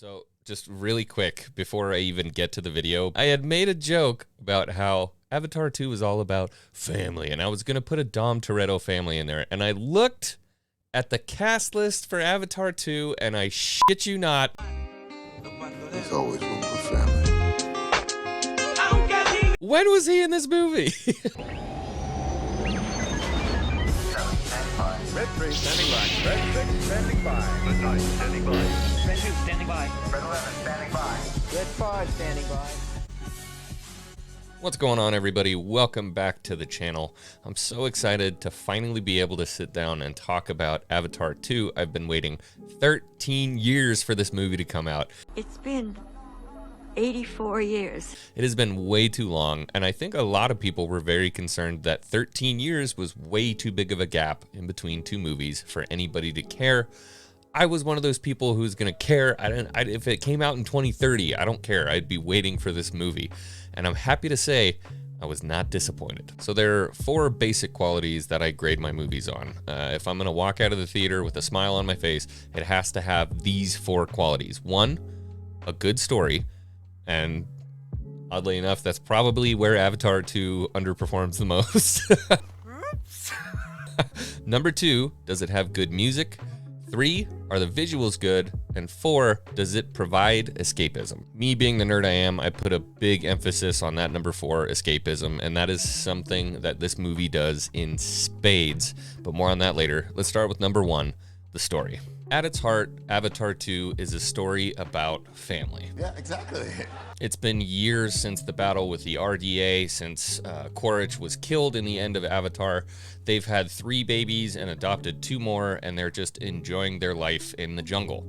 So just really quick, before I even get to the video, I had made a joke about how Avatar 2 was all about family, and I was going to put a Dom Toretto family in there, and I looked at the cast list for Avatar 2, and I shit you not, There's always room for family. when was he in this movie? Red 3 standing by. Red 6 standing by. Red 9 standing by. Red 2 standing by. Red 11 standing by. Red 5 standing by. What's going on, everybody? Welcome back to the channel. I'm so excited to finally be able to sit down and talk about Avatar 2. I've been waiting 13 years for this movie to come out. It's been 84 years. It has been way too long, and I think a lot of people were very concerned that 13 years was way too big of a gap in between two movies for anybody to care. I was one of those people who's gonna care. If it came out in 2030, I don't care. I'd be waiting for this movie, and I'm happy to say I was not disappointed. So there are 4 basic qualities that I grade my movies on. If I'm gonna walk out of the theater with a smile on my face, it has to have these 4 qualities. 1, a good story. And oddly enough, that's probably where Avatar 2 underperforms the most. Number 2, does it have good music? 3, are the visuals good? And 4, does it provide escapism? Me being the nerd I am, I put a big emphasis on that number 4, escapism, and that is something that this movie does in spades. But more on that later. Let's start with number 1, the story. At its heart, Avatar 2 is a story about family. Yeah, exactly. It's been years since the battle with the RDA, since Quaritch was killed in the end of Avatar. They've had 3 babies and adopted 2 more, and they're just enjoying their life in the jungle.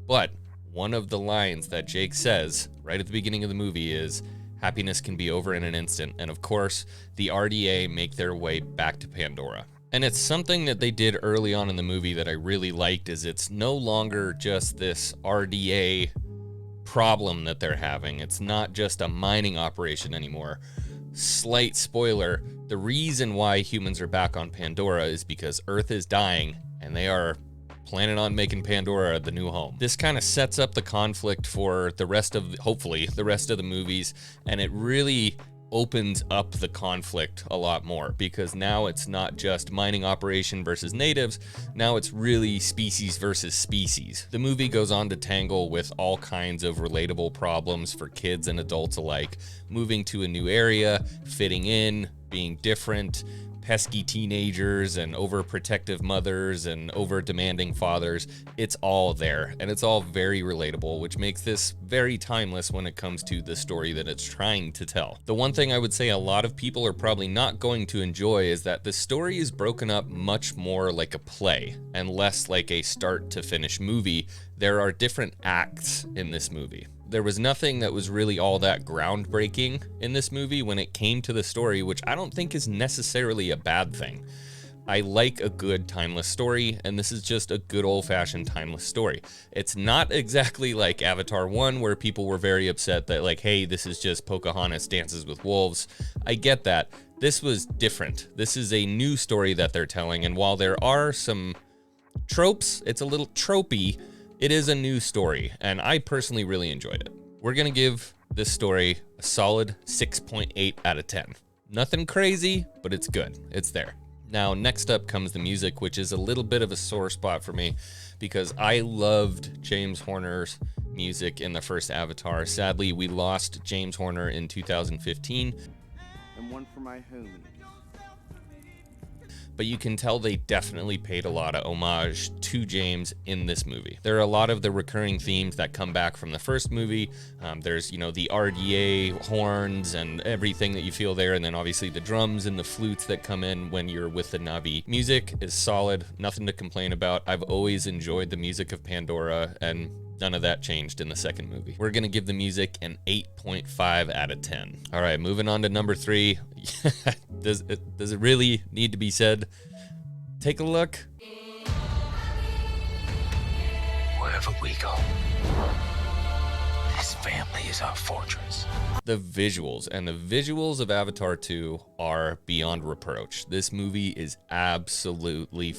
But one of the lines that Jake says right at the beginning of the movie is, "Happiness can be over in an instant." And of course, the RDA make their way back to Pandora. And it's something that they did early on in the movie that I really liked, is it's no longer just this RDA problem that they're having. It's not just a mining operation anymore. Slight spoiler, the reason why humans are back on Pandora is because Earth is dying and they are planning on making Pandora the new home. This kind of sets up the conflict for the rest of, hopefully, the rest of the movies, and it really opens up the conflict a lot more, because now it's not just mining operation versus natives, now it's really species versus species. The movie goes on to tangle with all kinds of relatable problems for kids and adults alike. Moving to a new area, fitting in, being different, pesky teenagers and overprotective mothers and over-demanding fathers. It's all there, and it's all very relatable, which makes this very timeless when it comes to the story that it's trying to tell. The one thing I would say a lot of people are probably not going to enjoy is that the story is broken up much more like a play and less like a start to finish movie. There are different acts in this movie. There was nothing that was really all that groundbreaking in this movie when it came to the story, which I don't think is necessarily a bad thing. I like a good timeless story, and this is just a good old-fashioned timeless story. It's not exactly like Avatar 1, where people were very upset that, like, hey, this is just Pocahontas dances with wolves. I get that. This was different. This is a new story that they're telling, and while there are some tropes, it's a little tropey, it is a new story, and I personally really enjoyed it. We're gonna give this story a solid 6.8 out of 10. Nothing crazy, but it's good. It's there. Now, next up comes the music, which is a little bit of a sore spot for me because I loved James Horner's music in the first Avatar. Sadly, we lost James Horner in 2015. And one for my homies. But you can tell they definitely paid a lot of homage to James in this movie. There are a lot of the recurring themes that come back from the first movie. There's, you know, the RDA horns and everything that you feel there, and then obviously the drums and the flutes that come in when you're with the Na'vi. Music is solid, nothing to complain about. I've always enjoyed the music of Pandora, and none of that changed in the second movie. We're gonna give the music an 8.5 out of 10. All right, moving on to number 3. Does it really need to be said? Take a look. Wherever we go, this family is our fortress. The visuals, and the visuals of Avatar 2 are beyond reproach. This movie is absolutely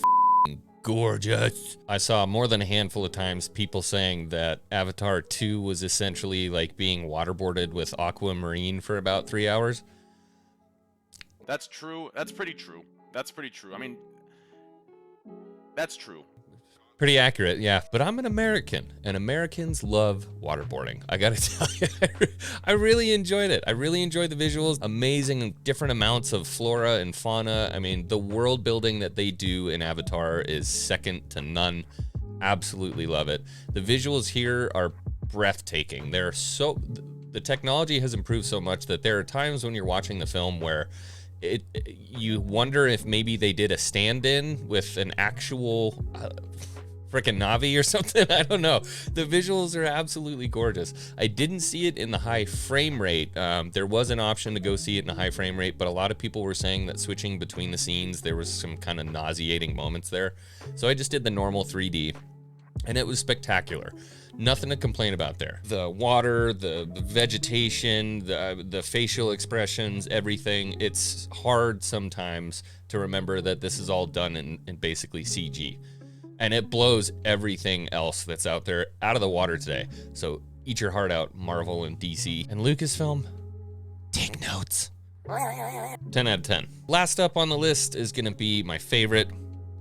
gorgeous. I saw more than a handful of times people saying that Avatar 2 was essentially like being waterboarded with aquamarine for about 3 hours. That's true. That's pretty true. That's pretty true. I mean, that's true. Pretty accurate, yeah. But I'm an American, and Americans love waterboarding. I gotta tell you, I really enjoyed it. I really enjoyed the visuals. Amazing, different amounts of flora and fauna. I mean, the world building that they do in Avatar is second to none. Absolutely love it. The visuals here are breathtaking. The technology has improved so much that there are times when you're watching the film where you wonder if maybe they did a stand-in with an actual freaking Navi or something. I don't know. The visuals are absolutely gorgeous. I didn't see it in the high frame rate. There was an option to go see it in a high frame rate, but a lot of people were saying that switching between the scenes, there was some kind of nauseating moments there. So I just did the normal 3D, and it was spectacular. Nothing to complain about there. The water, the vegetation, the facial expressions, everything. It's hard sometimes to remember that this is all done in basically CG. And it blows everything else that's out there out of the water today. So eat your heart out, Marvel and DC. And Lucasfilm, take notes. 10 out of 10. Last up on the list is going to be my favorite.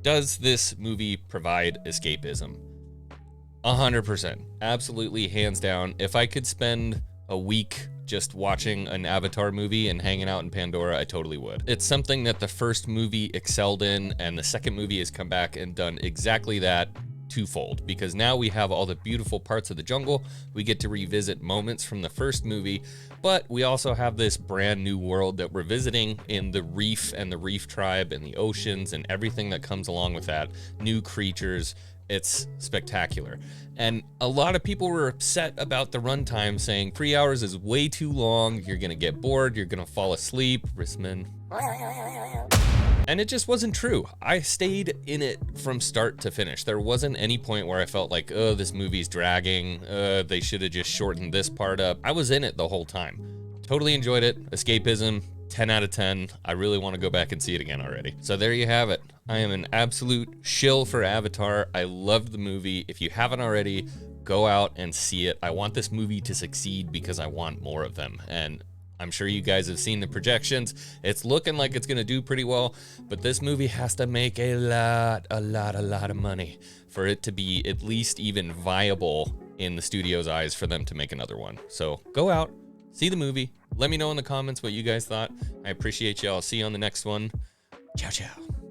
Does this movie provide escapism? 100%. Absolutely, hands down. If I could spend a week just watching an Avatar movie and hanging out in Pandora, I totally would. It's something that the first movie excelled in, and the second movie has come back and done exactly that twofold, because now we have all the beautiful parts of the jungle. We get to revisit moments from the first movie, but we also have this brand new world that we're visiting in the reef and the reef tribe and the oceans and everything that comes along with that. New creatures. It's spectacular. And a lot of people were upset about the runtime, saying 3 hours is way too long. You're going to get bored. You're going to fall asleep. Risman. And it just wasn't true. I stayed in it from start to finish. There wasn't any point where I felt like, oh, this movie's dragging. They should have just shortened this part up. I was in it the whole time. Totally enjoyed it. Escapism. 10 out of 10. I really want to go back and see it again already. So there you have it. I am an absolute shill for Avatar. I loved the movie. If you haven't already, go out and see it. I want this movie to succeed because I want more of them. And I'm sure you guys have seen the projections. It's looking like it's going to do pretty well, but this movie has to make a lot of money for it to be at least even viable in the studio's eyes for them to make another one. So go out, see the movie. Let me know in the comments what you guys thought. I appreciate you. I'll see you on the next one. Ciao, ciao.